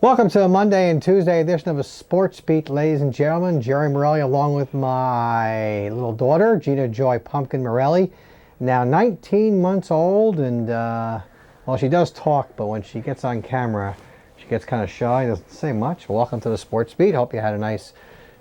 Welcome to a Monday and Tuesday edition of a Sports Beat, ladies and gentlemen. Jerry Morelli along with my little daughter, Gina Joy Pumpkin Morelli, now 19 months old, and well, she does talk, but when she gets on camera, she gets kind of shy, doesn't say much. Welcome to the Sports Beat. Hope you had a nice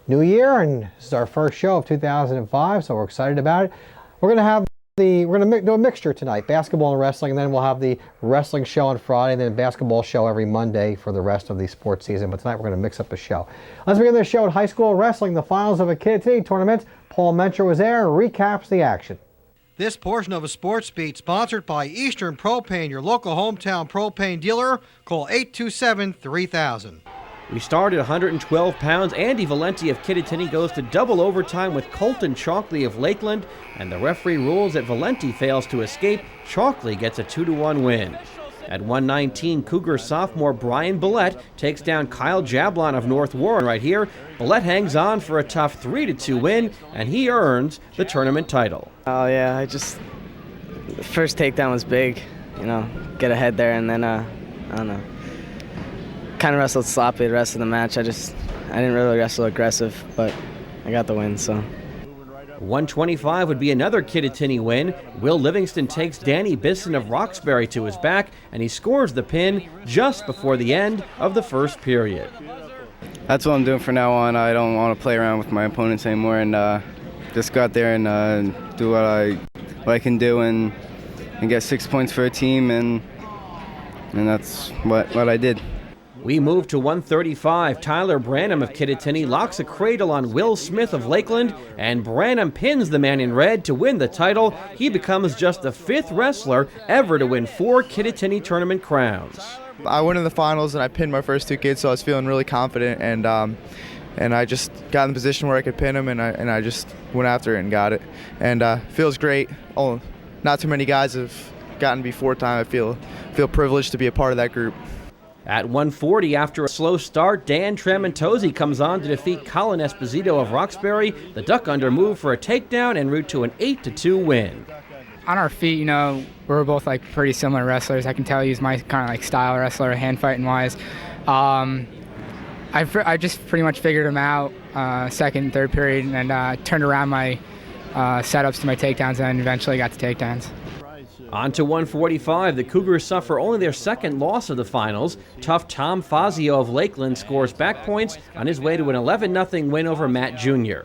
new year, and this is our first show of 2005, so we're excited about it. We're going to do a mixture tonight, basketball and wrestling, and then we'll have the wrestling show on Friday, and then a basketball show every Monday for the rest of the sports season. But tonight we're going to mix up the show. Let's begin the show at high school wrestling, the finals of a Kid City tournament. Paul Mencher was there, recaps the action. This portion of a Sports Beat sponsored by Eastern Propane, your local hometown propane dealer. Call 827-3000. We start at 112 pounds. Andy Valenti of Kittatinny goes to double overtime with Colton Chalkley of Lakeland, and the referee rules that Valenti fails to escape. Chalkley gets a 2-1 win. At 119, Cougar sophomore Brian Billette takes down Kyle Jablon of North Warren right here. Billette hangs on for a tough 3-2 win, and he earns the tournament title. Oh yeah, the first takedown was big, get ahead there, and then I don't know, kind of wrestled sloppy the rest of the match. I didn't really wrestle aggressive, but I got the win, so. 125 would be another Kittatinny win. Will Livingston takes Danny Bisson of Roxbury to his back, and he scores the pin just before the end of the first period. That's what I'm doing from now on. I don't want to play around with my opponents anymore, and just go out there and do what I can do and get 6 points for a team, and that's what I did. We move to 135. Tyler Branham of Kittatinny locks a cradle on Will Smith of Lakeland, and Branham pins the man in red to win the title. He becomes just the 5th wrestler ever to win 4 Kittatinny tournament crowns. I went in the finals and I pinned my first 2 kids, so I was feeling really confident, and I just got in the position where I could pin them, and I just went after it and got it. And feels great. Oh, not too many guys have gotten before time. I feel privileged to be a part of that group. At 140, after a slow start, Dan Tramontosi comes on to defeat Colin Esposito of Roxbury. The Duck Under move for a takedown en route to an 8-2 win. On our feet, we're both pretty similar wrestlers. I can tell he's my kind of style wrestler, hand fighting wise. I just pretty much figured him out second and third period, and turned around my setups to my takedowns, and eventually got to takedowns. On to 145, the Cougars suffer only their second loss of the finals. Tough Tom Fazio of Lakeland scores back points on his way to an 11-0 win over Matt Jr.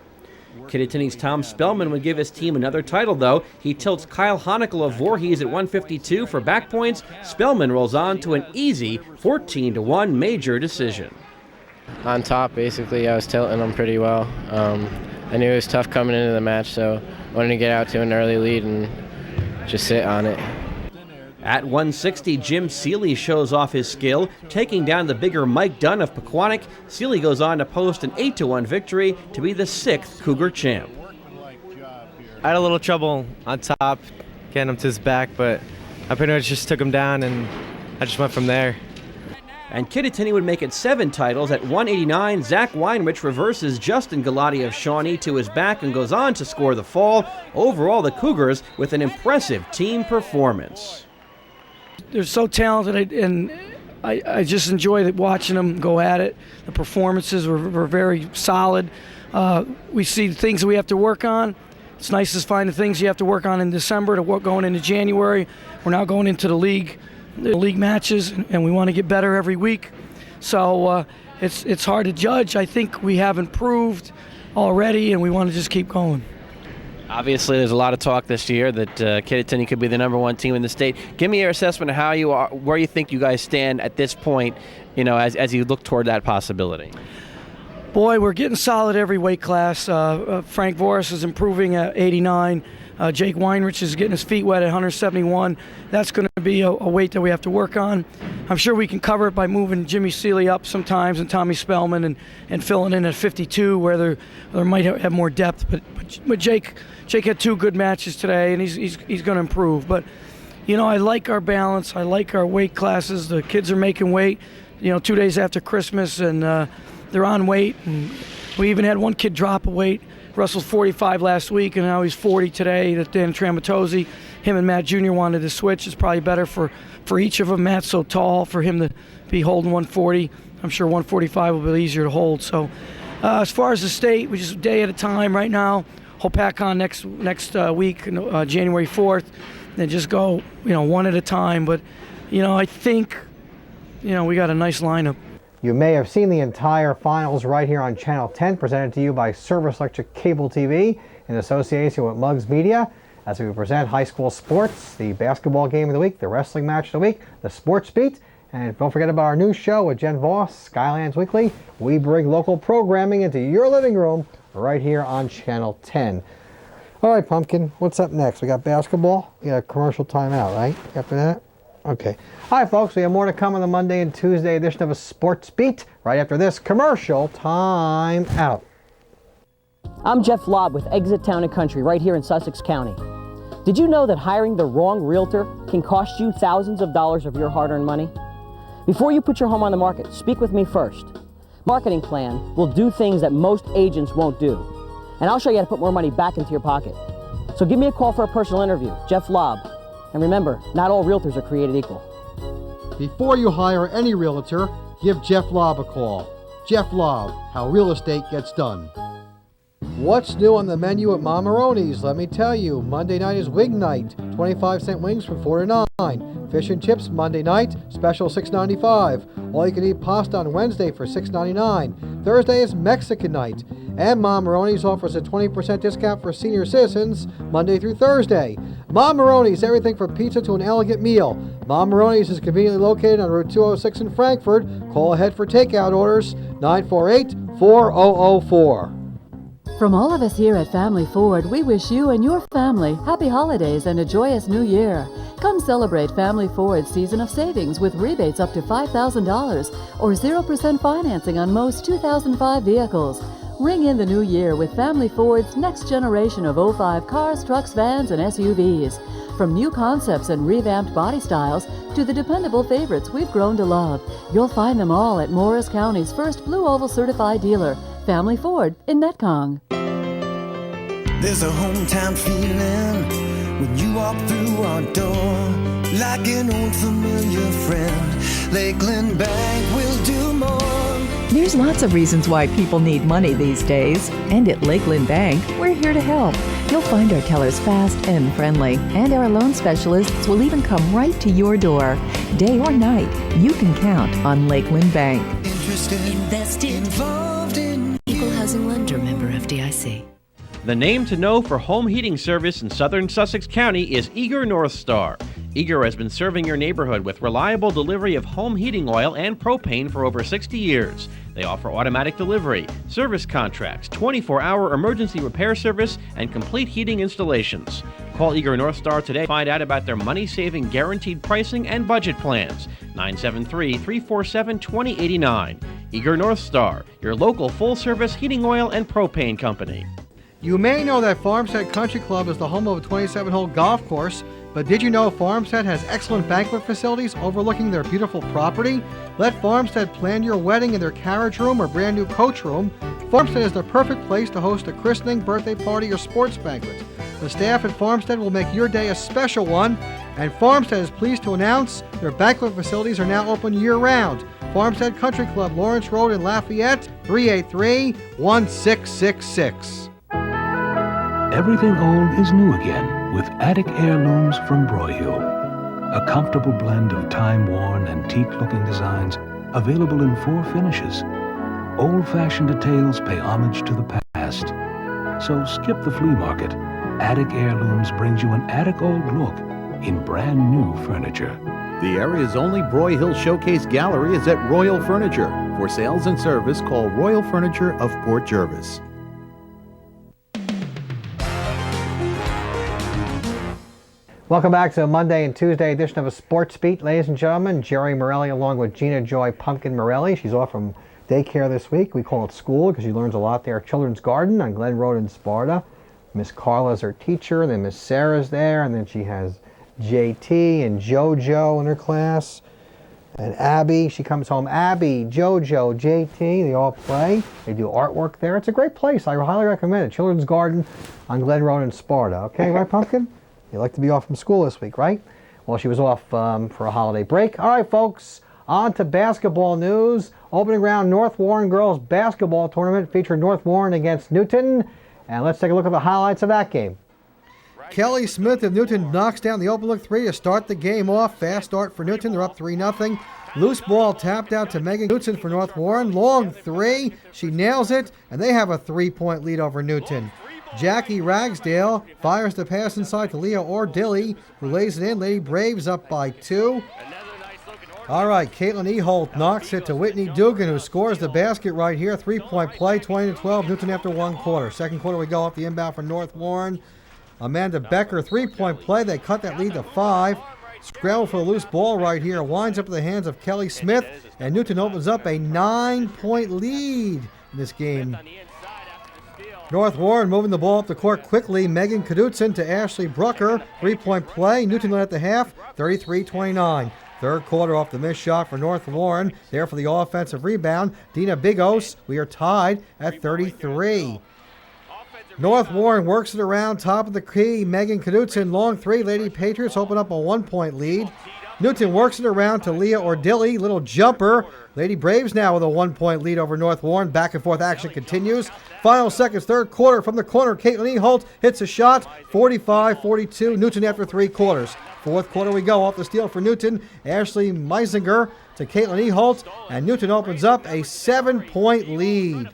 Kittatinny's Tom Spellman would give his team another title, though. He tilts Kyle Honicle of Voorhees at 152 for back points. Spellman rolls on to an easy 14-1 major decision. On top, basically, I was tilting them pretty well. I knew it was tough coming into the match, so I wanted to get out to an early lead and just sit on it. At 160, Jim Seeley shows off his skill, taking down the bigger Mike Dunn of Pequannock. Seeley goes on to post an 8-1 victory to be the 6th Cougar champ. I had a little trouble on top, getting him to his back, but I pretty much just took him down, and I just went from there. And Kittatinny would make it 7 titles. At 189, Zach Weinrich reverses Justin Galati of Shawnee to his back and goes on to score the fall. Overall, the Cougars with an impressive team performance. They're so talented, and I just enjoyed watching them go at it. The performances were very solid. We see things that we have to work on. It's nice to find the things you have to work on in December to work going into January. We're now going into the league matches, and we want to get better every week. So it's hard to judge. I think we have improved already, and we want to just keep going. Obviously, there's a lot of talk this year that Kittatinny could be the #1 team in the state. Give me your assessment of how you are, where you think you guys stand at this point, as you look toward that possibility. Boy, we're getting solid every weight class. Frank Voris is improving at 89. Jake Weinrich is getting his feet wet at 171. That's going to be a weight that we have to work on. I'm sure we can cover it by moving Jimmy Seeley up sometimes and Tommy Spellman and filling in at 52 where there might have more depth. But Jake had 2 good matches today, and he's going to improve. But I like our balance. I like our weight classes. The kids are making weight. 2 days after Christmas, and they're on weight. And we even had one kid drop a weight wrestled 45 last week, and now he's 40 today. That Dan Tramatozzi, him and Matt Jr. wanted to switch. It's probably better for each of them. Matt's so tall, for him to be holding 140. I'm sure 145 will be easier to hold. So as far as the state, we just a day at a time right now. Hopatcon next week, January 4th, and just go, one at a time. But, I think, we got a nice lineup. You may have seen the entire finals right here on Channel 10, presented to you by Service Electric Cable TV in association with Muggs Media, as we present high school sports, the basketball game of the week, the wrestling match of the week, the sports beat, and don't forget about our new show with Jen Voss, Skylands Weekly. We bring local programming into your living room right here on Channel 10. All right, Pumpkin, what's up next? We got basketball. We got a commercial timeout, right? After that? Okay. All right, folks, we have more to come on the Monday and Tuesday edition of a Sports Beat right after this commercial timeout. I'm Jeff Lobb with Exit Town & Country right here in Sussex County. Did you know that hiring the wrong realtor can cost you thousands of dollars of your hard-earned money? Before you put your home on the market, speak with me first. Marketing Plan will do things that most agents won't do. And I'll show you how to put more money back into your pocket. So give me a call for a personal interview, Jeff Lobb. And remember, not all realtors are created equal. Before you hire any realtor, give Jeff Lobb a call. Jeff Lobb, how real estate gets done. What's new on the menu at Mamaroni's? Let me tell you, Monday night is wing night, 25-cent wings from 4 to 9. Fish and chips Monday night, special $6.95. All you can eat pasta on Wednesday for $6.99. Thursday is Mexican night. And Mamaroni's offers a 20% discount for senior citizens Monday through Thursday. Mamaroni's, everything from pizza to an elegant meal. Mamaroni's is conveniently located on Route 206 in Frankfort. Call ahead for takeout orders, 948-4004. From all of us here at Family Ford, we wish you and your family happy holidays and a joyous new year. Come celebrate Family Ford's season of savings with rebates up to $5,000 or 0% financing on most 2005 vehicles. Ring in the new year with Family Ford's next generation of 05 cars, trucks, vans, and SUVs. From new concepts and revamped body styles to the dependable favorites we've grown to love, you'll find them all at Morris County's first Blue Oval certified dealer, Family Ford in Metcong. There's a hometown feeling when you walk through our door, like an old familiar friend. Lakeland Bank will do more. There's lots of reasons why people need money these days, and at Lakeland Bank, we're here to help. You'll find our tellers fast and friendly, and our loan specialists will even come right to your door. Day or night, you can count on Lakeland Bank. Interested, invested, involved in Equal Housing Lender, member FDIC. The name to know for home heating service in southern Sussex County is Eager North Star. Eager has been serving your neighborhood with reliable delivery of home heating oil and propane for over 60 years. They offer automatic delivery, service contracts, 24-hour emergency repair service, and complete heating installations. Call Eager North Star today to find out about their money-saving guaranteed pricing and budget plans. 973-347-2089. Eager North Star, your local full-service heating oil and propane company. You may know that Farmstead Country Club is the home of a 27-hole golf course, but did you know Farmstead has excellent banquet facilities overlooking their beautiful property? Let Farmstead plan your wedding in their carriage room or brand new coach room. Farmstead is the perfect place to host a christening, birthday party, or sports banquet. The staff at Farmstead will make your day a special one, and Farmstead is pleased to announce their banquet facilities are now open year-round. Farmstead Country Club, Lawrence Road in Lafayette, 383-1666. Everything old is new again with Attic Heirlooms from Broyhill. A comfortable blend of time-worn, antique-looking designs available in 4 finishes. Old-fashioned details pay homage to the past. So skip the flea market. Attic Heirlooms brings you an attic old look in brand new furniture. The area's only Broyhill Showcase Gallery is at Royal Furniture. For sales and service, call Royal Furniture of Port Jervis. Welcome back to the Monday and Tuesday edition of a Sports Beat. Ladies and gentlemen, Jerry Morelli along with Gina Joy Pumpkin Morelli. She's off from daycare this week. We call it school because she learns a lot there at Children's Garden on Glen Road in Sparta. Miss Carla's her teacher, then Miss Sarah's there, and then she has JT and JoJo in her class. And Abby, she comes home. Abby, JoJo, JT, they all play. They do artwork there. It's a great place. I highly recommend it. Children's Garden on Glen Road in Sparta. Okay, right, Pumpkin? You like to be off from school this week, right? Well, she was off for a holiday break. All right, folks, on to basketball news. Opening round North Warren girls basketball tournament featured North Warren against Newton. And let's take a look at the highlights of that game. Kelly Smith of Newton knocks down the open look three to start the game off. Fast start for Newton. They're up 3-0. Loose ball tapped out to Megan Knudsen for North Warren. Long three. She nails it, and they have a 3-point lead over Newton. Jackie Ragsdale fires the pass inside to Leah Ordilly, who lays it in. Lady Braves up by 2. All right, Caitlin Eholt knocks it to Whitney Dugan, who scores the basket right here. 3-point play, 20-12. Newton after 1 quarter. Second quarter, we go off the inbound for North Warren. Amanda Becker, 3-point play. They cut that lead to 5. Scramble for the loose ball right here. Winds up in the hands of Kelly Smith. And Newton opens up a 9-point lead in this game. North Warren moving the ball up the court quickly. Megan Knudsen to Ashley Brucker. 3-point play. Newton led at the half, 33-29. Third quarter off the missed shot for North Warren. There for the offensive rebound. Dina Bigos. We are tied at 33. North Warren works it around, top of the key. Megan Knudsen, long three. Lady Patriots open up a 1-point lead. Newton works it around to Leah Ordilly, little jumper. Lady Braves now with a 1-point lead over North Warren. Back and forth action continues. Final seconds, third quarter from the corner. Caitlin Eholt hits a shot, 45-42. Newton after 3 quarters. Fourth quarter we go off the steal for Newton. Ashley Meisinger to Caitlin Eholt, and Newton opens up a 7-point lead.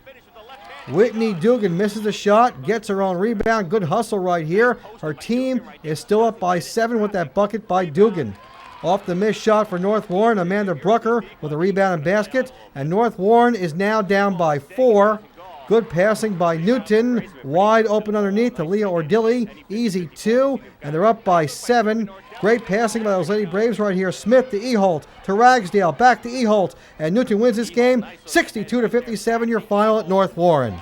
Whitney Dugan misses the shot, gets her own rebound. Good hustle right here. Her team is still up by 7 with that bucket by Dugan. Off the missed shot for North Warren, Amanda Brucker with a rebound and basket. And North Warren is now down by 4. Good passing by Newton. Wide open underneath to Leah Ordilly. Easy 2. And they're up by 7. Great passing by those Lady Braves right here. Smith to Eholt, to Ragsdale, back to Eholt. And Newton wins this game 62-57, your final at North Warren.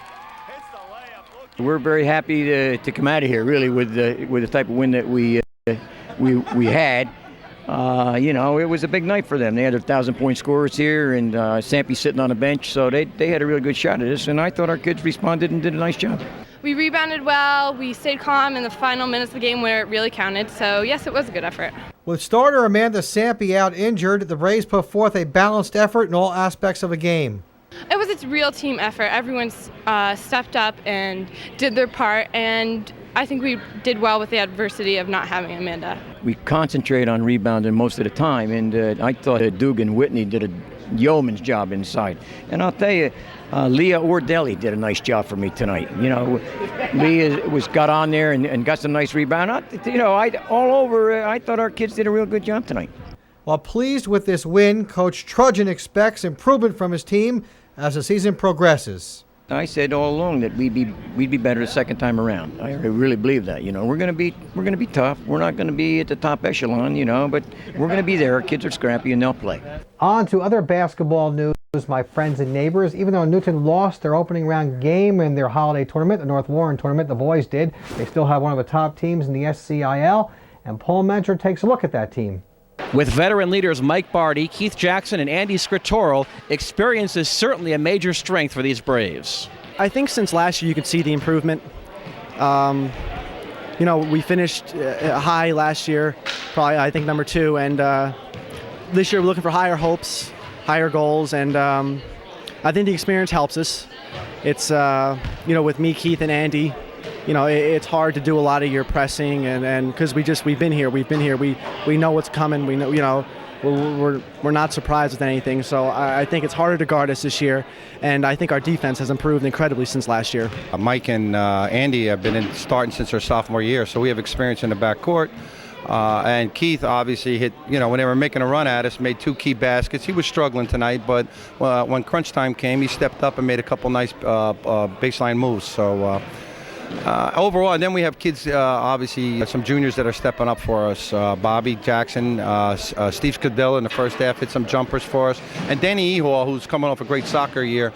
We're very happy to come out of here, really, with the type of win that we had. It was a big night for them. They had their 1,000-point scorers here, and Sampe sitting on the bench, so they had a really good shot at this, and I thought our kids responded and did a nice job. We rebounded well. We stayed calm in the final minutes of the game where it really counted, so yes, it was a good effort. With starter Amanda Sampe out injured, the Braves put forth a balanced effort in all aspects of the game. It was a real team effort. Everyone stepped up and did their part, and I think we did well with the adversity of not having Amanda. We concentrate on rebounding most of the time, and I thought Dugan Whitney did a yeoman's job inside. And I'll tell you, Leah Ordilly did a nice job for me tonight. Leah got on there and got some nice rebound. I thought our kids did a real good job tonight. While pleased with this win, Coach Trudgeon expects improvement from his team as the season progresses. I said all along that we'd be better the second time around. I really believe that. We're going to be tough. We're not going to be at the top echelon, but we're going to be there. Our kids are scrappy and they'll play. On to other basketball news, my friends and neighbors. Even though Newton lost their opening round game in their holiday tournament, the North Warren tournament, the boys did. They still have one of the top teams in the SCIL, and Paul Mencher takes a look at that team. With veteran leaders Mike Barty, Keith Jackson, and Andy Scritorel, experience is certainly a major strength for these Braves. I think since last year you can see the improvement. We finished high last year, probably I think number 2, and this year we're looking for higher hopes, higher goals, and I think the experience helps us. It's with me, Keith, and Andy. It's hard to do a lot of your pressing, and because we've been here, we know what's coming. We know, we're not surprised with anything. So I think it's harder to guard us this year, and I think our defense has improved incredibly since last year. Mike and Andy have been starting since their sophomore year, so we have experience in the backcourt. And Keith obviously hit, when they were making a run at us, made 2 key baskets. He was struggling tonight, but when crunch time came, he stepped up and made a couple nice baseline moves. So. Overall, and then we have kids, obviously, some juniors that are stepping up for us. Bobby Jackson, Steve Scadilla in the first half hit some jumpers for us. And Danny Ehal, who's coming off a great soccer year,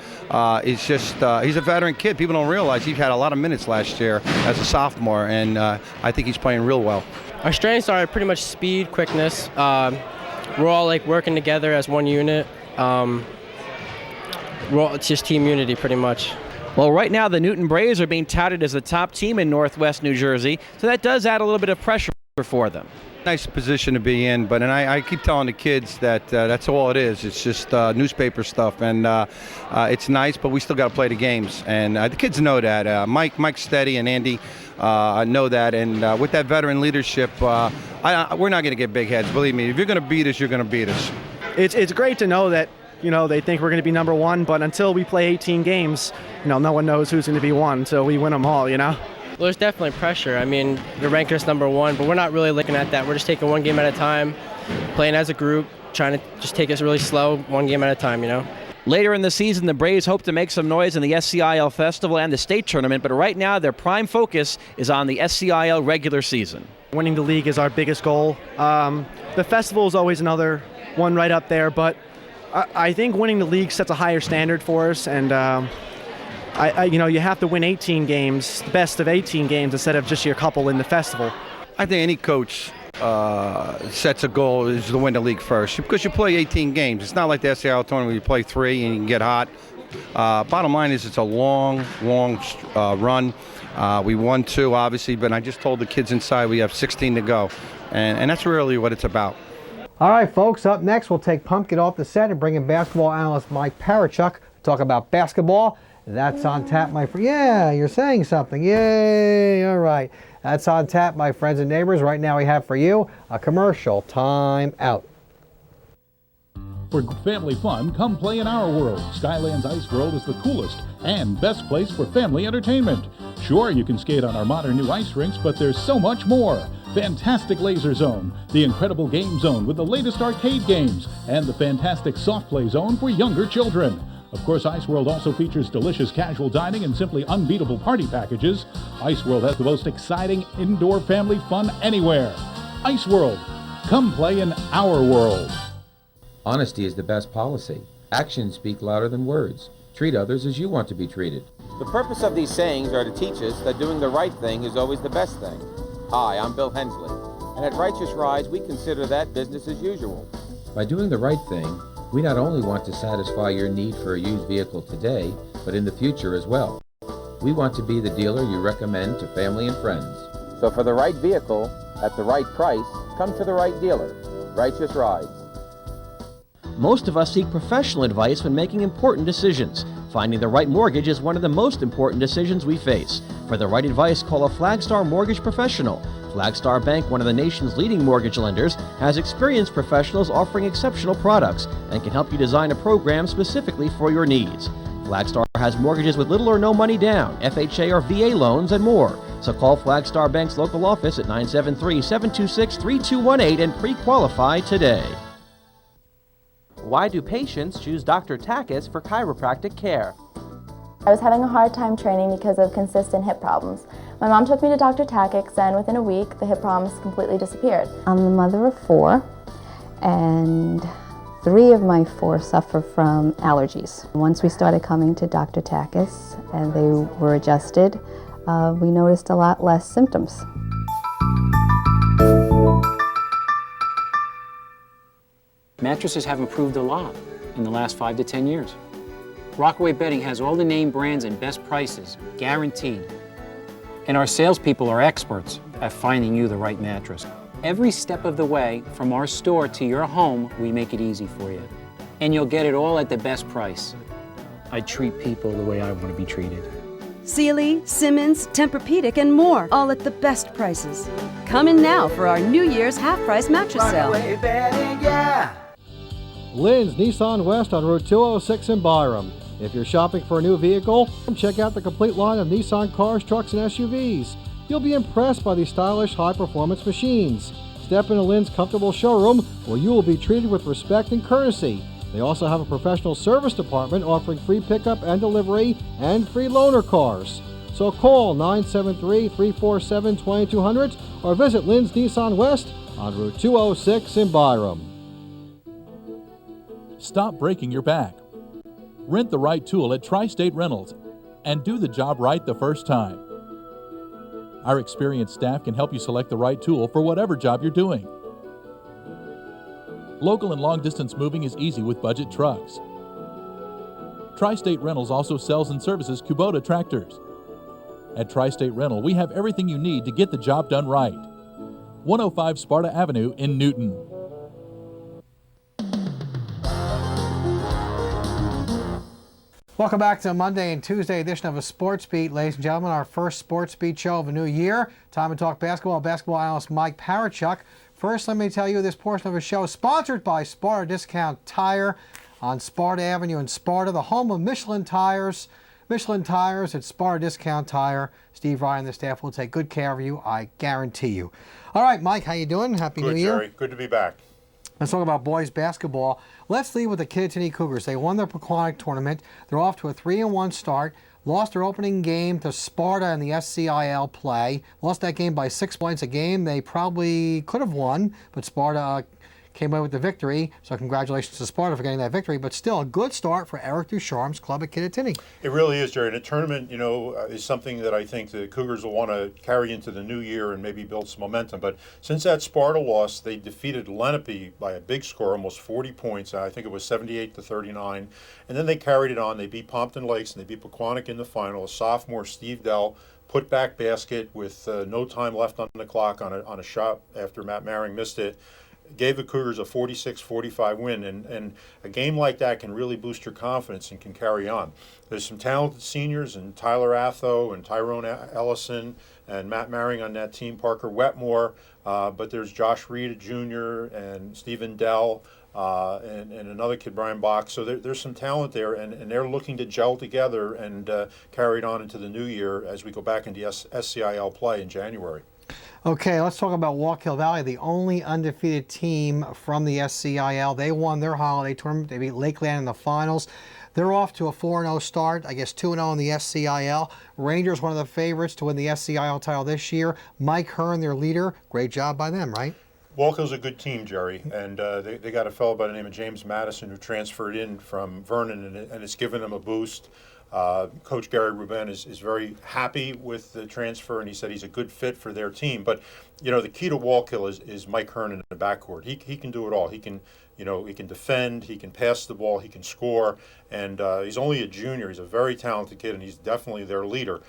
is just, he's a veteran kid. People don't realize he had a lot of minutes last year as a sophomore, and I think he's playing real well. Our strengths are pretty much speed, quickness. we're all like working together as one unit. It's just team unity pretty much. Well, right now the Newton Braves are being touted as the top team in Northwest New Jersey, so that does add a little bit of pressure for them. Nice position to be in, but I keep telling the kids that that's all it is. It's just newspaper stuff, and it's nice, but we still got to play the games, and the kids know that. Mike Steady and Andy know that, and with that veteran leadership, we're not going to get big heads. Believe me, if you're going to beat us, you're going to beat us. It's great to know that, you know, they think we're going to be number one, but until we play 18 games, you know, no one knows who's going to be one, so we win them all, you know. Well, there's definitely pressure. I mean, they're ranking us number one, but we're not really looking at that. We're just taking one game at a time, playing as a group, trying to just take us really slow, one game at a time, you know. Later in the season, the Braves hope to make some noise in the SCIL Festival and the state tournament, but right now their prime focus is on the SCIL regular season. Winning the league is our biggest goal. The festival is always another one right up there, but I think winning the league sets a higher standard for us, and you know, you have to win 18 games, best of 18 games, instead of just your couple in the festival. I think any coach sets a goal is to win the league first, because you play 18 games. It's not like the SCIL tournament where you play 3 and you can get hot. Bottom line is it's a long run. We won 2, obviously, but I just told the kids inside we have 16 to go, and that's really what it's about. All right, folks, up next we'll take Pumpkin off the set and bring in basketball analyst Mike Parachuk to talk about basketball. That's on tap, my friend. Yeah, you're saying something. Yay, all right. That's on tap, my friends and neighbors. Right now we have for you a commercial time out. For family fun, come play in our world. Skylands Ice World is the coolest and best place for family entertainment. Sure, you can skate on our modern new ice rinks, but there's so much more. Fantastic Laser Zone, the incredible Game Zone with the latest arcade games, and the fantastic Soft Play Zone for younger children. Of course, Ice World also features delicious casual dining and simply unbeatable party packages. Ice World has the most exciting indoor family fun anywhere. Ice World, come play in our world. Honesty is the best policy. Actions speak louder than words. Treat others as you want to be treated. The purpose of these sayings are to teach us that doing the right thing is always the best thing. Hi, I'm Bill Hensley, and at Righteous Rides we consider that business as usual. By doing the right thing, we not only want to satisfy your need for a used vehicle today, but in the future as well. We want to be the dealer you recommend to family and friends. So for the right vehicle, at the right price, come to the right dealer. Righteous Rides. Most of us seek professional advice when making important decisions. Finding the right mortgage is one of the most important decisions we face. For the right advice, call a Flagstar mortgage professional. Flagstar Bank, one of the nation's leading mortgage lenders, has experienced professionals offering exceptional products and can help you design a program specifically for your needs. Flagstar has mortgages with little or no money down, FHA or VA loans, and more. So call Flagstar Bank's local office at 973-726-3218 and pre-qualify today. Why do patients choose Dr. Takis for chiropractic care? I was having a hard time training because of consistent hip problems. My mom took me to Dr. Takis, and within a week, the hip problems completely disappeared. I'm the mother of 4, and 3 of my 4 suffer from allergies. Once we started coming to Dr. Takis and they were adjusted, we noticed a lot less symptoms. Mattresses have improved a lot in the last 5 to 10 years. Rockaway Bedding has all the name brands and best prices, guaranteed. And our salespeople are experts at finding you the right mattress. Every step of the way, from our store to your home, we make it easy for you. And you'll get it all at the best price. I treat people the way I want to be treated. Sealy, Simmons, Tempur-Pedic, and more, all at the best prices. Come in now for our New Year's half-price mattress sale. Lynn's Nissan West on Route 206 in Byram. If you're shopping for a new vehicle, check out the complete line of Nissan cars, trucks, and SUVs. You'll be impressed by these stylish, high-performance machines. Step into Lynn's comfortable showroom where you will be treated with respect and courtesy. They also have a professional service department offering free pickup and delivery and free loaner cars. So call 973-347-2200 or visit Lynn's Nissan West on Route 206 in Byram. Stop breaking your back. Rent the right tool at Tri-State Rentals and do the job right the first time. Our experienced staff can help you select the right tool for whatever job you're doing. Local and long-distance moving is easy with budget trucks. Tri-State Rentals also sells and services Kubota tractors. At Tri-State Rental, we have everything you need to get the job done right. 105 Sparta Avenue in Newton. Welcome back to Monday and Tuesday edition of a Sports Beat, ladies and gentlemen. Our first Sports Beat show of the new year. Time to talk basketball. Basketball analyst Mike Parachuk. First, let me tell you this portion of the show is sponsored by Sparta Discount Tire on Sparta Avenue in Sparta, the home of Michelin Tires. Michelin Tires at Sparta Discount Tire. Steve Ryan and the staff will take good care of you, I guarantee you. All right, Mike, how you doing? Happy New Year. Good, Jerry. Good to be back. Let's talk about boys basketball. Let's lead with the Kittatinny Cougars. They won their Pequannock tournament. They're off to a 3-1 start. Lost their opening game to Sparta in the SCIL play. Lost that game by 6 points, a game they probably could have won, but Sparta came away with the victory. So congratulations to Sparta for getting that victory, but still a good start for Eric Ducharme's club at Kittatinny. It really is, Jerry. And a tournament, is something that I think the Cougars will want to carry into the new year and maybe build some momentum. But since that Sparta loss, they defeated Lenape by a big score, almost 40 points. I think it was 78-39. And then they carried it on. They beat Pompton Lakes and they beat Pequannock in the final. A sophomore, Steve Dell, put back basket with no time left on the clock on a shot after Matt Maring missed it. Gave the Cougars a 46-45 win, and a game like that can really boost your confidence and can carry on. There's some talented seniors, and Tyler Atho and Tyrone Ellison and Matt Maring on that team, Parker Wetmore, but there's Josh Reed, Jr., and Stephen Dell, and another kid, Brian Bach. So there's some talent there, and they're looking to gel together and carry it on into the new year as we go back into SCIL play in January. Okay, let's talk about Wallkill Valley, the only undefeated team from the SCIL. They won their holiday tournament. They beat Lakeland in the finals. They're off to a 4-0 start, I guess 2-0 in the SCIL. Rangers, one of the favorites to win the SCIL title this year. Mike Hearn, their leader. Great job by them, right? Wallkill's a good team, Jerry, and they got a fellow by the name of James Madison who transferred in from Vernon, and it's given them a boost. Coach Gary Ruben is very happy with the transfer, and he said he's a good fit for their team. But, the key to Wallkill is Mike Hearn in the backcourt. He can do it all. He can defend, he can pass the ball, he can score, and he's only a junior. He's a very talented kid, and he's definitely their leader.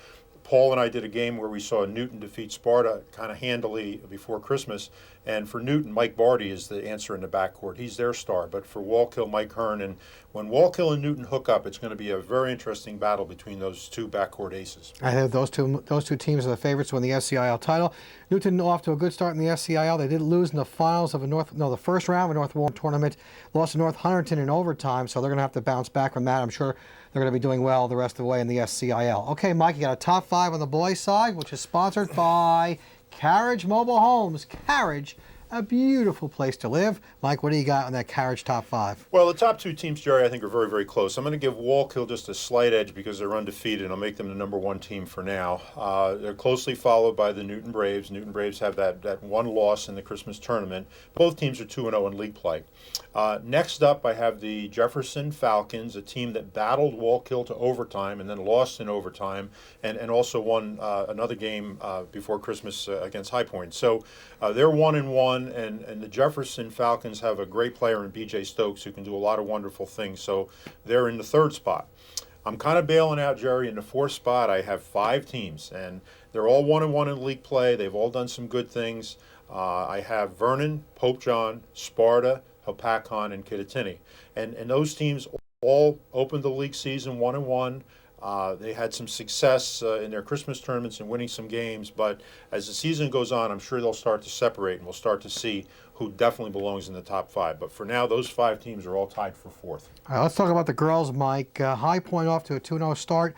Paul and I did a game where we saw Newton defeat Sparta kind of handily before Christmas. And for Newton, Mike Barty is the answer in the backcourt. He's their star. But for Wallkill, Mike Hearn. And when Wallkill and Newton hook up, it's going to be a very interesting battle between those two backcourt aces. I think those two teams are the favorites to win the SCIL title. Newton off to a good start in the SCIL. They did lose in the finals of the first round of a North Warren tournament. Lost to North Huntington in overtime, so they're going to have to bounce back from that. I'm sure they're going to be doing well the rest of the way in the SCIL. Okay, Mike, you got a top 5 on the boys' side, which is sponsored by Carriage Mobile Homes. Carriage, a beautiful place to live. Mike, what do you got on that Carriage top 5? Well, the top 2 teams, Jerry, I think are very, very close. I'm going to give Wallkill just a slight edge because they're undefeated, and I'll make them the #1 team for now. They're closely followed by the Newton Braves. Newton Braves have that one loss in the Christmas tournament. Both teams are 2-0 in league play. Next up, I have the Jefferson Falcons, a team that battled Wallkill to overtime and then lost in overtime, and also won another game before Christmas against High Point. So they're 1-1. And the Jefferson Falcons have a great player in B.J. Stokes who can do a lot of wonderful things. So they're in the 3rd spot. I'm kind of bailing out, Jerry. In the 4th spot, I have 5 teams, and they're all 1-1 in league play. They've all done some good things. I have Vernon, Pope John, Sparta, Hopatcong, and Kittatinny. And those teams all opened the league season 1-1. They had some success in their Christmas tournaments and winning some games, but as the season goes on, I'm sure they'll start to separate, and we'll start to see who definitely belongs in the top 5. But for now, those 5 teams are all tied for 4th. All right, let's talk about the girls, Mike. High Point off to a 2-0 start.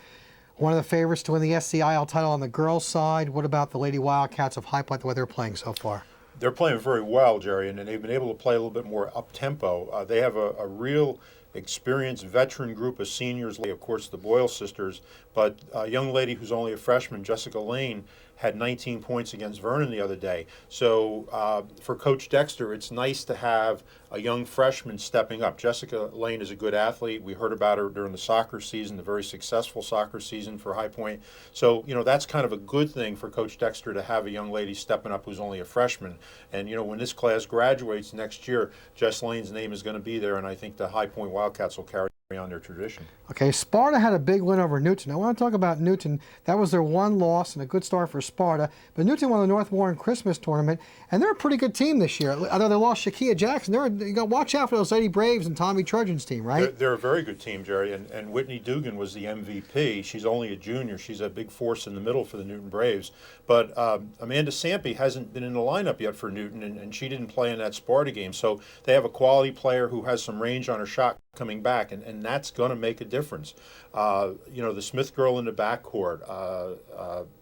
One of the favorites to win the SCIL title on the girls' side. What about the Lady Wildcats of High Point, the way they're playing so far? They're playing very well, Jerry, and they've been able to play a little bit more up-tempo. They have a real experienced veteran group of seniors, of course the Boyle sisters, but a young lady who's only a freshman, Jessica Lane, had 19 points against Vernon the other day. So for Coach Dexter, it's nice to have a young freshman stepping up. Jessica Lane is a good athlete. We heard about her during the soccer season, the very successful soccer season for High Point. So, that's kind of a good thing for Coach Dexter to have a young lady stepping up who's only a freshman. And, when this class graduates next year, Jess Lane's name is going to be there, and I think the High Point Wildcats will carry on their tradition. Okay, Sparta had a big win over Newton. I want to talk about Newton. That was their one loss and a good start for Sparta. But Newton won the North Warren Christmas tournament, and they're a pretty good team this year. Although they lost Shakia Jackson, you got to watch out for those Lady Braves and Tommy Trudgeon's team, right? They're a very good team, Jerry. And Whitney Dugan was the MVP. She's only a junior. She's a big force in the middle for the Newton Braves. But Amanda Sampe hasn't been in the lineup yet for Newton, and she didn't play in that Sparta game. So they have a quality player who has some range on her shot coming back, and that's going to make a difference. The Smith girl in the backcourt,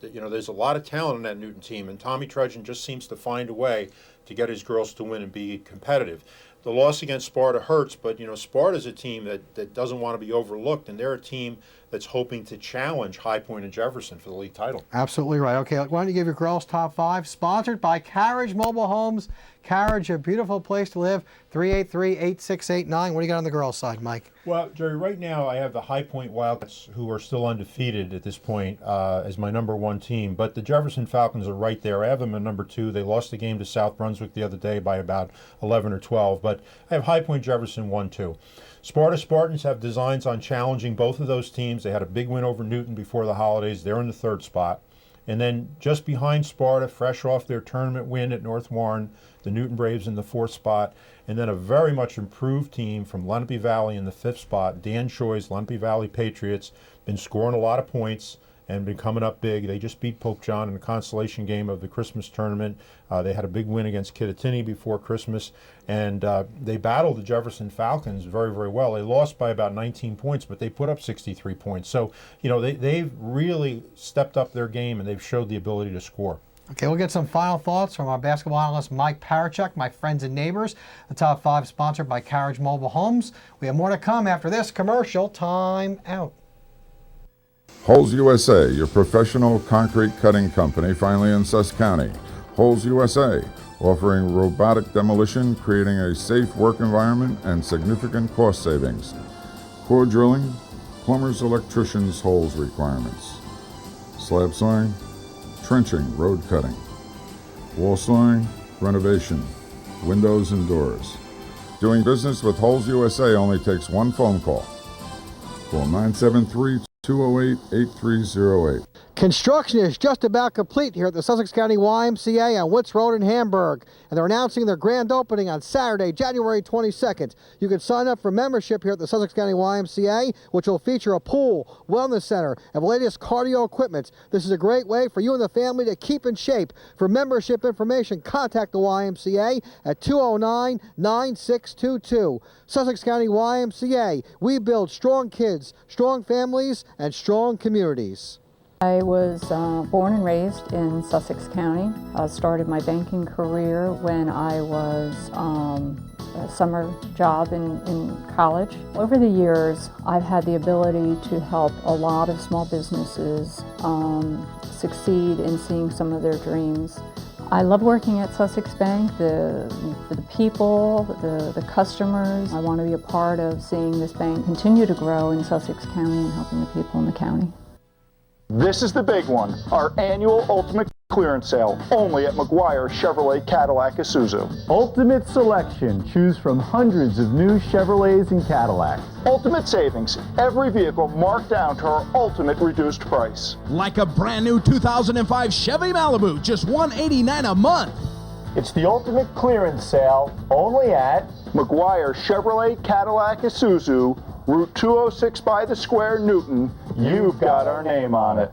there's a lot of talent in that Newton team, and Tommy Trudgeon just seems to find a way to get his girls to win and be competitive. The loss against Sparta hurts, but Sparta's a team that doesn't want to be overlooked, and they're a team that's hoping to challenge High Point and Jefferson for the league title. Absolutely right. Okay, why don't you give your girls top 5? Sponsored by Carriage Mobile Homes. Carriage, a beautiful place to live. 383-8689. What do you got on the girls' side, Mike? Well, Jerry, right now I have the High Point Wildcats, who are still undefeated at this point, as my number 1 team. But the Jefferson Falcons are right there. I have them at number 2. They lost the game to South Brunswick the other day by about 11 or 12. But I have High Point Jefferson 1-2. Sparta Spartans have designs on challenging both of those teams. They had a big win over Newton before the holidays. They're in the 3rd spot. And then just behind Sparta, fresh off their tournament win at North Warren, the Newton Braves in the 4th spot. And then a very much improved team from Lenape Valley in the 5th spot. Dan Choi's Lenape Valley Patriots, been scoring a lot of points and been coming up big. They just beat Pope John in the consolation game of the Christmas tournament. They had a big win against Kittatinny before Christmas, and they battled the Jefferson Falcons very, very well. They lost by about 19 points, but they put up 63 points. So, they've really stepped up their game, and they've showed the ability to score. Okay, we'll get some final thoughts from our basketball analyst, Mike Parachuk, my friends and neighbors. The top 5 sponsored by Carriage Mobile Homes. We have more to come after this commercial. Time out. Holes USA, your professional concrete cutting company, finally in Sussex County. Holes USA, offering robotic demolition, creating a safe work environment and significant cost savings. Core drilling, plumbers, electricians, holes requirements. Slab sawing, trenching, road cutting. Wall sawing, renovation, windows and doors. Doing business with Holes USA only takes one phone call. Call 973-208-8308. Construction is just about complete here at the Sussex County YMCA on Woods Road in Hamburg, and they're announcing their grand opening on Saturday, January 22nd. You can sign up for membership here at the Sussex County YMCA, which will feature a pool, wellness center, and the latest cardio equipment. This is a great way for you and the family to keep in shape. For membership information, contact the YMCA at 209-9622. Sussex County YMCA, we build strong kids, strong families, and strong communities. I was born and raised in Sussex County. Started my banking career when I was a summer job in college. Over the years, I've had the ability to help a lot of small businesses succeed in seeing some of their dreams. I love working at Sussex Bank, the people, the customers. I want to be a part of seeing this bank continue to grow in Sussex County and helping the people in the county. This is the big one, our annual Ultimate Clearance Sale, only at McGuire Chevrolet Cadillac Isuzu. Ultimate selection. Choose from hundreds of new Chevrolets and Cadillacs. Ultimate savings. Every vehicle marked down to our ultimate reduced price. Like a brand new 2005 Chevy Malibu, just $189 a month. It's the Ultimate Clearance Sale, only at McGuire Chevrolet Cadillac Isuzu, Route 206 by the Square, Newton. You've got our name on it.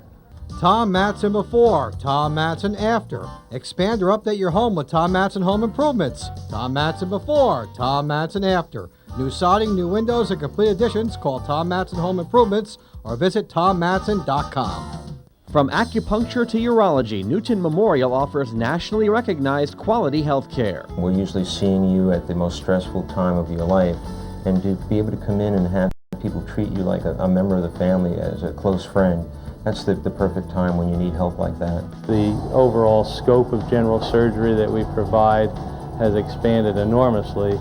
Tom Matson before, Tom Matson after. Expand or update your home with Tom Matson Home Improvements. Tom Matson before, Tom Matson after. New siding, new windows, and complete additions. Call Tom Matson Home Improvements or visit tommatson.com. From acupuncture to urology, Newton Memorial offers nationally recognized quality health care. We're usually seeing you at the most stressful time of your life, and to be able to come in and have people treat you like a member of the family, as a close friend, That's the perfect time when you need help like that. The overall scope of general surgery that we provide has expanded enormously,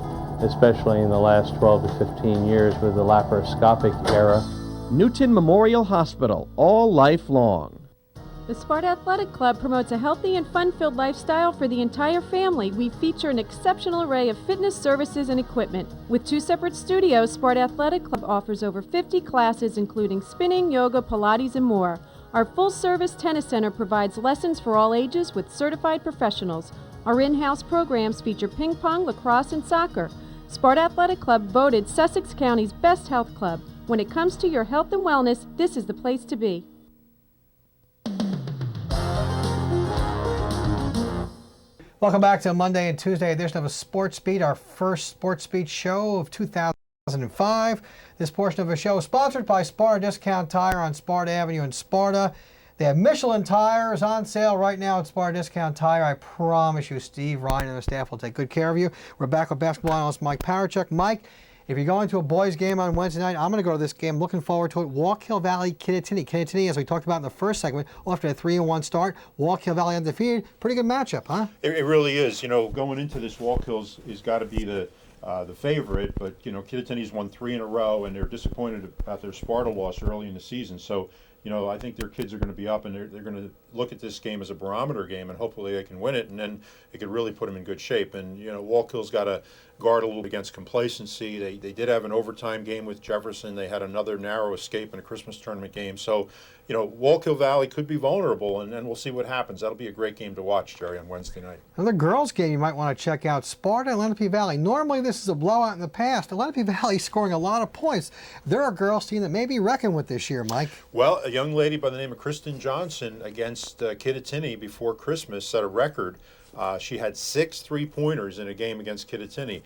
especially in the last 12 to 15 years with the laparoscopic era. Newton Memorial Hospital, all lifelong. The Sparta Athletic Club promotes a healthy and fun-filled lifestyle for the entire family. We feature an exceptional array of fitness services and equipment. With 2 separate studios, Sparta Athletic Club offers over 50 classes, including spinning, yoga, Pilates, and more. Our full-service tennis center provides lessons for all ages with certified professionals. Our in-house programs feature ping pong, lacrosse, and soccer. Sparta Athletic Club voted Sussex County's best health club. When it comes to your health and wellness, this is the place to be. Welcome back to a Monday and Tuesday edition of a Sports Beat, our first Sports Beat show of 2005. This portion of the show is sponsored by Sparta Discount Tire on Sparta Avenue in Sparta. They have Michelin tires on sale right now at Sparta Discount Tire. I promise you, Steve, Ryan, and the staff will take good care of you. We're back with basketball analyst Mike Parachuk. Mike, if you're going to a boys game on Wednesday night, I'm going to go to this game. Looking forward to it. Walk-Hill Valley, Kittatinny. Kittatinny, as we talked about in the first segment, after a 3-1 start. Walk-Hill Valley undefeated. Pretty good matchup, huh? It really is. You know, going into this, Walk-Hill's has got to be the favorite, but you know, Kittatinny's won 3 in a row, and they're disappointed about their Sparta loss early in the season. So, you know, I think their kids are going to be up, and they're going to look at this game as a barometer game, and hopefully they can win it, and then it could really put them in good shape. And you know, Walk-Hill's got to guard a little against complacency. They did have an overtime game with Jefferson. They had another narrow escape in a Christmas tournament game. So, you know, Walk-Hill Valley could be vulnerable, and then we'll see what happens. That'll be a great game to watch, Jerry, on Wednesday night. Another girls' game you might want to check out, Sparta and Lenape Valley. Normally this is a blowout in the past. Lenape Valley scoring a lot of points. They're a girls' team that may be reckoned with this year, Mike. Well, a young lady by the name of Kristen Johnson against Kittatinny before Christmas set a record. She had 6 3-pointers in a game against Kittatinny.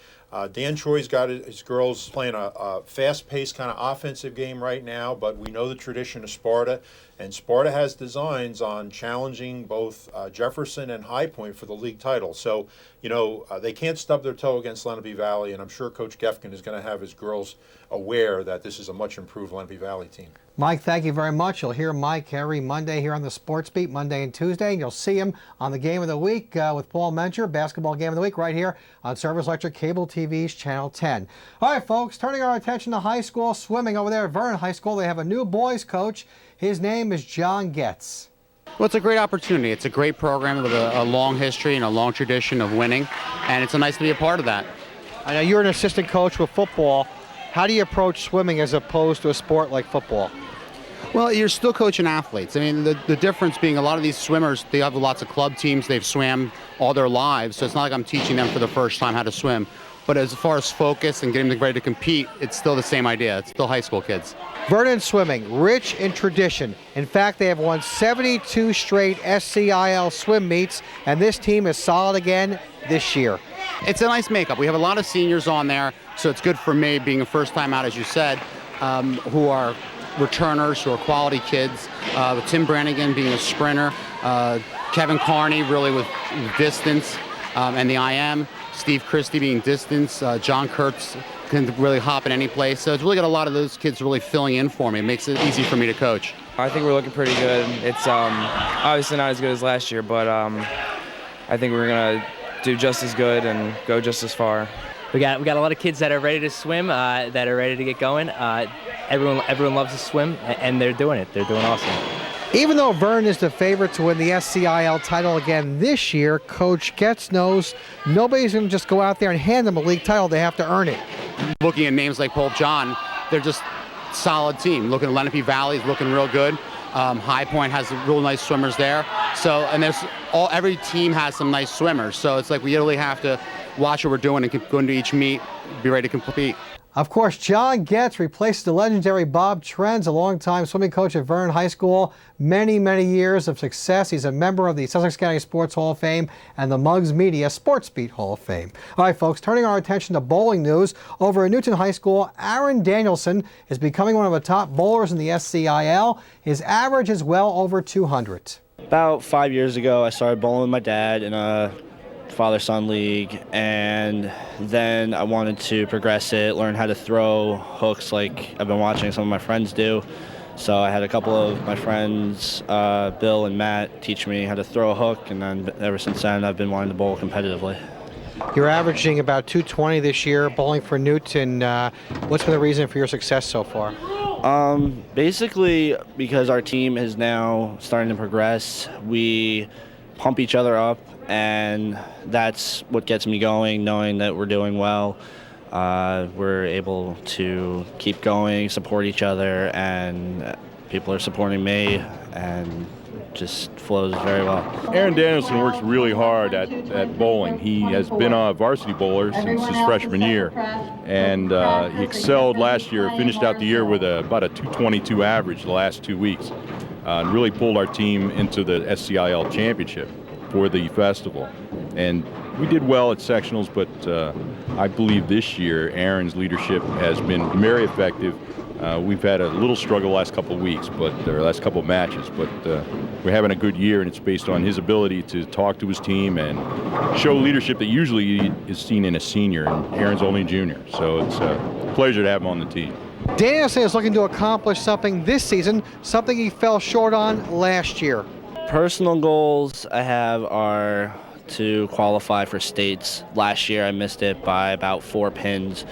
Dan Choi's got his girls playing a fast-paced kind of offensive game right now, but we know the tradition of Sparta, and Sparta has designs on challenging both Jefferson and High Point for the league title. So, you know, they can't stub their toe against Lenape Valley, and I'm sure Coach Gefkin is going to have his girls aware that this is a much improved Lenape Valley team. Mike, thank you very much. You'll hear Mike every Monday here on the Sports Beat, Monday and Tuesday, and you'll see him on the Game of the Week with Paul Mencher, Basketball Game of the Week, right here on Service Electric Cable TV's Channel 10. All right, folks, turning our attention to high school swimming over there at Vernon High School. They have a new boys coach. His name is John Getz. Well, it's a great opportunity. It's a great program with a long history and a long tradition of winning, and it's nice to be a part of that. I know you're an assistant coach with football. How do you approach swimming as opposed to a sport like football? Well, you're still coaching athletes. I mean, the difference being a lot of these swimmers, they have lots of club teams. They've swam all their lives, so it's not like I'm teaching them for the first time how to swim. But as far as focus and getting them ready to compete, it's still the same idea. It's still high school kids. Vernon Swimming, rich in tradition. In fact, they have won 72 straight SCIL swim meets, and this team is solid again this year. It's a nice makeup. We have a lot of seniors on there, so it's good for me being a first time out, as you said, who are returners, who are quality kids. With Tim Brannigan being a sprinter, Kevin Carney really with distance, and the IM, Steve Christie being distance, John Kurtz can really hop in any place. So it's really got a lot of those kids really filling in for me. It makes it easy for me to coach. I think we're looking pretty good. It's obviously not as good as last year, but I think we're going to do just as good and go just as far. We got a lot of kids that are ready to swim, that are ready to get going. Everyone loves to swim, and they're doing it. They're doing awesome. Even though Vernon is the favorite to win the SCIL title again this year, Coach Getz knows nobody's going to just go out there and hand them a league title. They have to earn it. Looking at names like Pope John, they're just a solid team. Looking at Lenape Valley is looking real good. High Point has real nice swimmers there. So, and every team has some nice swimmers. So it's like we really have to watch what we're doing and go into each meet, be ready to compete. Of course, John Getz replaces the legendary Bob Trenz, a longtime swimming coach at Vernon High School. Many, many years of success. He's a member of the Sussex County Sports Hall of Fame and the Muggs Media Sports Beat Hall of Fame. All right, folks, turning our attention to bowling news. Over at Newton High School, Aaron Danielson is becoming one of the top bowlers in the SCIL. His average is well over 200. About 5 years ago, I started bowling with my dad in a father-son league, and then I wanted to progress it, learn how to throw hooks like I've been watching some of my friends do. So I had a couple of my friends, Bill and Matt, teach me how to throw a hook, and then ever since then I've been wanting to bowl competitively. You're averaging about 220 this year, bowling for Newton. What's been the reason for your success so far? Basically, because our team is now starting to progress, we pump each other up, and that's what gets me going, knowing that we're doing well. We're able to keep going, support each other, and people are supporting me, and just flows very well. Aaron Danielson works really hard at bowling. He has been a varsity bowler since his freshman year, and he excelled last year, finished out the year with about a 222 average the last 2 weeks, and really pulled our team into the SCIL championship for the festival. And we did well at sectionals, but I believe this year Aaron's leadership has been very effective. We've had a little struggle the last couple of weeks, or last couple of matches, but we're having a good year, and it's based on his ability to talk to his team and show leadership that usually is seen in a senior, and Aaron's only a junior, so it's a pleasure to have him on the team. Danielson is looking to accomplish something this season, something he fell short on last year. Personal goals I have are to qualify for states. Last year I missed it by about 4 pins.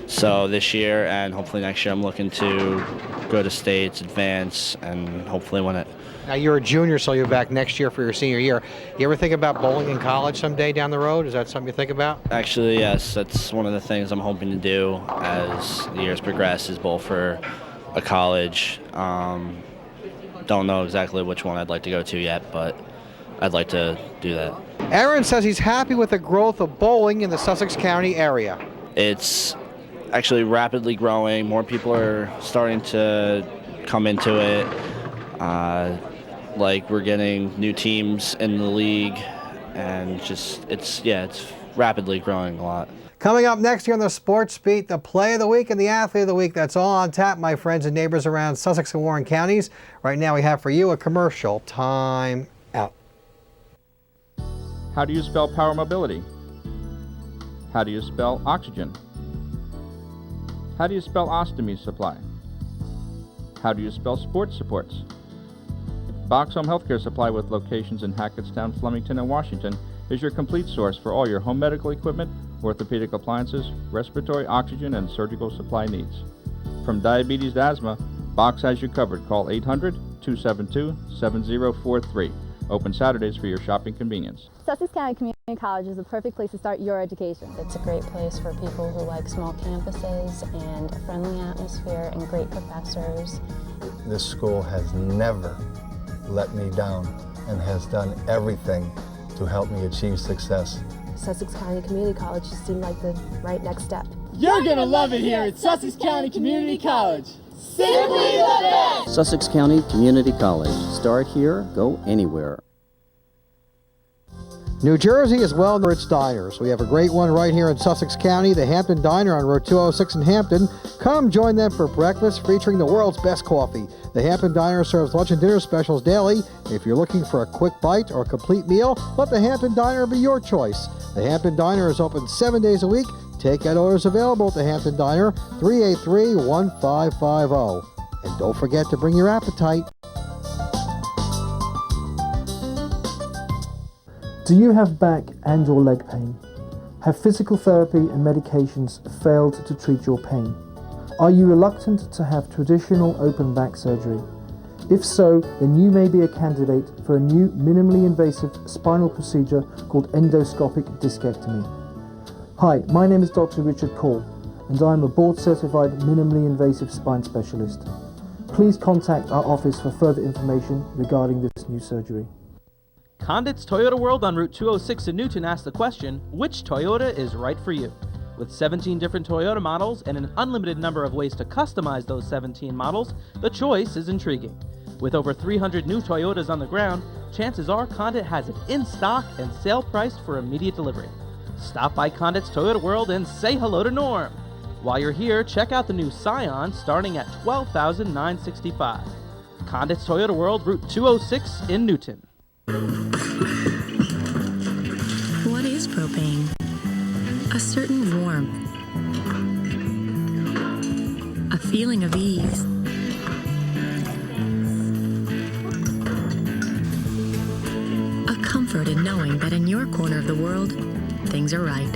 So this year and hopefully next year I'm looking to go to states, advance, and hopefully win it. Now you're a junior, so you're back next year for your senior year. You ever think about bowling in college someday down the road? Is that something you think about? Actually, yes. That's one of the things I'm hoping to do as the years progress, is bowl for a college. Don't know exactly which one I'd like to go to yet, but I'd like to do that. Aaron says he's happy with the growth of bowling in the Sussex County area. It's actually rapidly growing. More people are starting to come into it. Like we're getting new teams in the league, and just it's rapidly growing a lot. Coming up next here on the Sports Beat, the play of the week and the athlete of the week. That's all on tap, my friends and neighbors around Sussex and Warren counties. Right now we have for you a commercial time out. How do you spell power mobility? How do you spell oxygen? How do you spell ostomy supply? How do you spell sports supports? Box Home Healthcare Supply, with locations in Hackettstown, Flemington, and Washington, is your complete source for all your home medical equipment, orthopedic appliances, respiratory, oxygen, and surgical supply needs. From diabetes to asthma, Box has you covered. Call 800-272-7043. Open Saturdays for your shopping convenience. Sussex County Community College is the perfect place to start your education. It's a great place for people who like small campuses and a friendly atmosphere and great professors. This school has never let me down and has done everything to help me achieve success. Sussex County Community College just seemed like the right next step. You're gonna love it here at Sussex County Community College. Simply the best! Sussex County Community College. Start here, go anywhere. New Jersey is well known for its diners. We have a great one right here in Sussex County, the Hampton Diner on Route 206 in Hampton. Come join them for breakfast featuring the world's best coffee. The Hampton Diner serves lunch and dinner specials daily. If you're looking for a quick bite or a complete meal, let the Hampton Diner be your choice. The Hampton Diner is open 7 days a week. Takeout orders available at the Hampton Diner, 383-1550. And don't forget to bring your appetite. Do you have back and or leg pain? Have physical therapy and medications failed to treat your pain? Are you reluctant to have traditional open back surgery? If so, then you may be a candidate for a new minimally invasive spinal procedure called endoscopic discectomy. Hi, my name is Dr. Richard Call, and I am a board-certified minimally invasive spine specialist. Please contact our office for further information regarding this new surgery. Condit's Toyota World on Route 206 in Newton asks the question, which Toyota is right for you? With 17 different Toyota models and an unlimited number of ways to customize those 17 models, the choice is intriguing. With over 300 new Toyotas on the ground, chances are Condit has it in stock and sale priced for immediate delivery. Stop by Condit's Toyota World and say hello to Norm. While you're here, check out the new Scion starting at $12,965. Condit's Toyota World, Route 206 in Newton. What is propane? A certain warmth, a feeling of ease, knowing that in your corner of the world, things are right.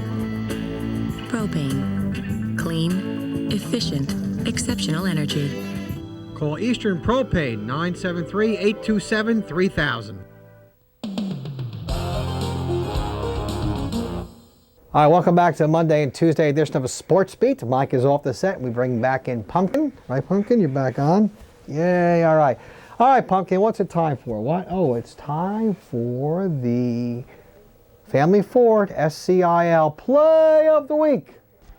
Propane. Clean, efficient, exceptional energy. Call Eastern Propane, 973-827-3000. All right, welcome back to the Monday and Tuesday edition of a Sports Beat. Mike is off the set, and we bring back in Pumpkin. Right, Pumpkin? You're back on? Yay, all right. All right, Pumpkin, what's it time for? What? Oh, it's time for the Family Ford SCIL Play of the Week.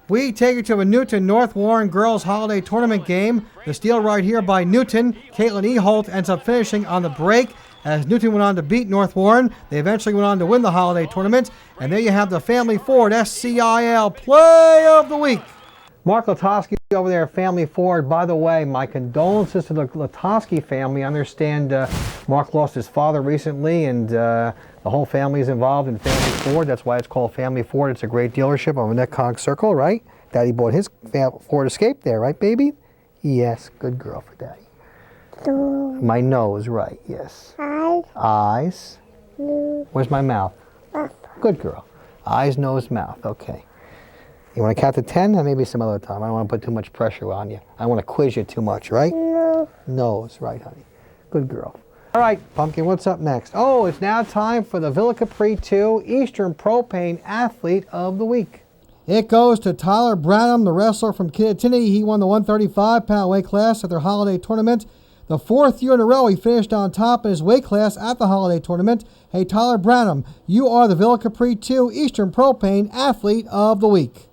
We take you to a Newton North Warren Girls Holiday Tournament game. The steal right here by Newton. Caitlin E. Holt ends up finishing on the break as Newton went on to beat North Warren. They eventually went on to win the holiday tournament. And there you have the Family Ford SCIL Play of the Week. Mark Latosky over there at Family Ford. By the way, my condolences to the Latosky family. I understand Mark lost his father recently, and the whole family is involved in Family Ford. That's why it's called Family Ford. It's a great dealership on the Netcog Circle, right? Daddy bought his Ford Escape there, right, baby? Yes, good girl for Daddy. My nose, right, yes. Eyes. Where's my mouth? Good girl. Eyes, nose, mouth. Okay. You want to count to 10? Or maybe some other time. I don't want to put too much pressure on you. I don't want to quiz you too much, right? No. Nose, right, honey. Good girl. All right, Pumpkin, what's up next? Oh, it's now time for the Villa Capri 2 Eastern Propane Athlete of the Week. It goes to Tyler Branham, the wrestler from Kittatinny. He won the 135-pound weight class at their holiday tournament. The fourth year in a row, he finished on top in his weight class at the holiday tournament. Hey, Tyler Branham, you are the Villa Capri 2 Eastern Propane Athlete of the Week.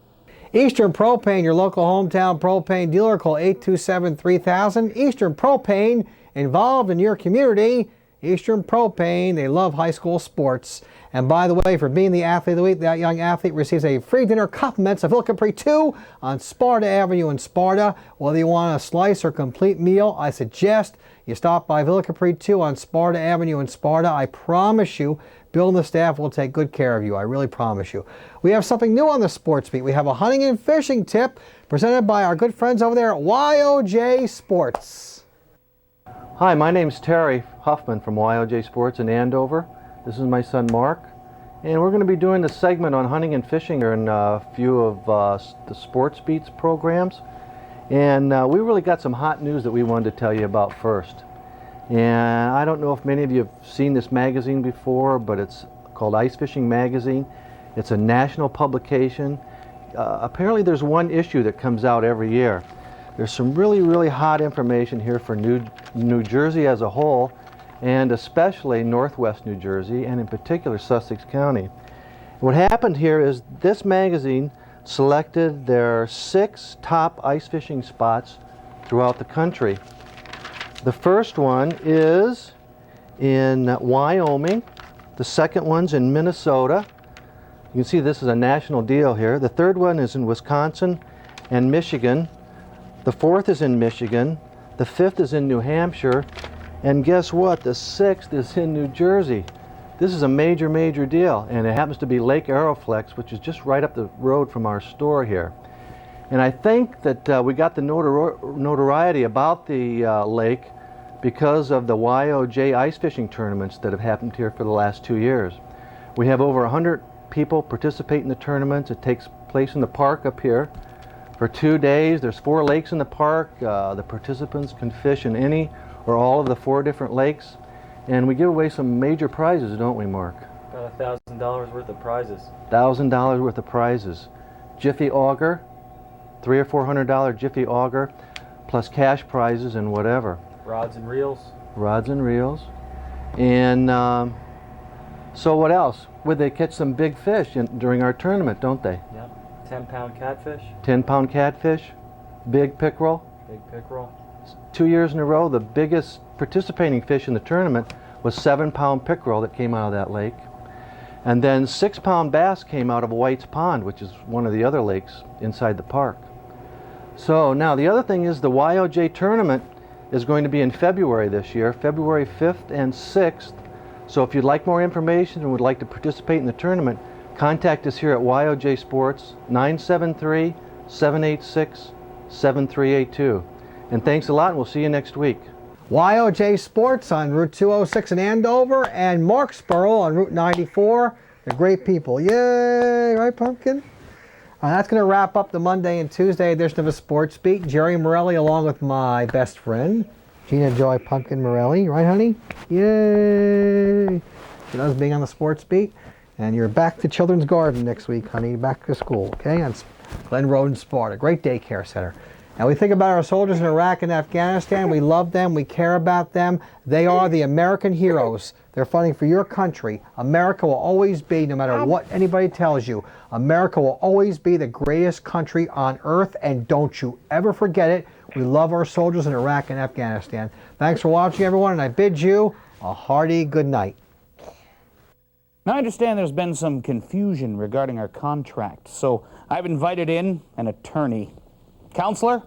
Eastern Propane, your local hometown propane dealer. Call 827-3000. Eastern Propane, involved in your community. Eastern Propane, they love high school sports. And by the way, for being the Athlete of the Week, that young athlete receives a free dinner compliments of Villa Capri 2 on Sparta Avenue in Sparta. Whether you want a slice or complete meal, I suggest you stop by Villa Capri 2 on Sparta Avenue in Sparta. I promise you, Bill and the staff will take good care of you. I really promise you. We have something new on the Sports Beat. We have a hunting and fishing tip presented by our good friends over there at YOJ Sports. Hi, my name's Terry Huffman from YOJ Sports in Andover. This is my son Mark, and we're going to be doing the segment on hunting and fishing in a few of the Sports Beats programs. And we really got some hot news that we wanted to tell you about first. And I don't know if many of you have seen this magazine before, but it's called Ice Fishing Magazine. It's a national publication. Apparently there's one issue that comes out every year. There's some really hot information here for New Jersey as a whole, and especially Northwest New Jersey, and in particular Sussex County. What happened here is this magazine selected their 6 top ice fishing spots throughout the country. The first one is in Wyoming. The second one's in Minnesota. You can see this is a national deal here. The third one is in Wisconsin and Michigan. The fourth is in Michigan. The fifth is in New Hampshire. And guess what? The sixth is in New Jersey. This is a major deal, and it happens to be Lake Aeroflex, which is just right up the road from our store here. And I think that we got the notoriety about the lake because of the YOJ ice fishing tournaments that have happened here for the last 2 years. We have over 100 people participate in the tournaments. It takes place in the park up here for 2 days. There's 4 lakes in the park. The participants can fish in any or all of the 4 different lakes. And we give away some major prizes, don't we, Mark? About $1,000 worth of prizes. $1,000 worth of prizes. Jiffy auger, $300 or $400 Jiffy auger, plus cash prizes and whatever. Rods and reels. Rods and reels. And so what else? Would they catch some big fish during our tournament, don't they? Yep. 10-pound catfish. 10-pound catfish, big pickerel. Big pickerel. 2 years in a row, the biggest participating fish in the tournament was 7-pound pickerel that came out of that lake. And then 6-pound bass came out of White's Pond, which is one of the other lakes inside the park. So now the other thing is the YOJ tournament is going to be in February this year, February 5th and 6th. So if you'd like more information and would like to participate in the tournament, contact us here at YOJ Sports, 973-786-7382. And thanks a lot, and we'll see you next week. YOJ Sports on Route 206 in Andover, and Marksboro on Route 94. They're great people. Yay! Right, Pumpkin? That's going to wrap up the Monday and Tuesday edition of a Sports Beat. Jerry Morelli along with my best friend, Gina Joy Pumpkin Morelli. Right, honey? Yay! She loves being on the Sports Beat. And you're back to Children's Garden next week, honey. Back to school, okay? On Glen Road and Sparta. Great daycare center. And we think about our soldiers in Iraq and Afghanistan. We love them. We care about them. They are the American heroes. They're fighting for your country. America will always be, no matter what anybody tells you, America will always be the greatest country on earth, and don't you ever forget it. We love our soldiers in Iraq and Afghanistan. Thanks for watching, everyone, and I bid you a hearty good night. Now, I understand there's been some confusion regarding our contract, so I've invited in an attorney. Counselor?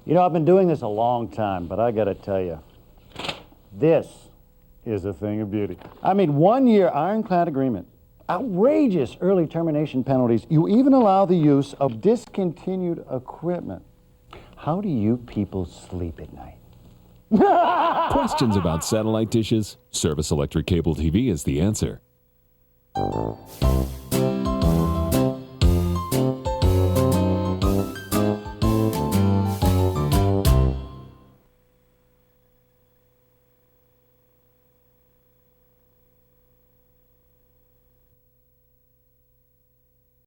You know, I've been doing this a long time, but I gotta tell you, this is a thing of beauty. I mean, 1 year ironclad agreement, outrageous early termination penalties. You even allow the use of discontinued equipment. How do you people sleep at night? Questions about satellite dishes? Service Electric Cable TV is the answer.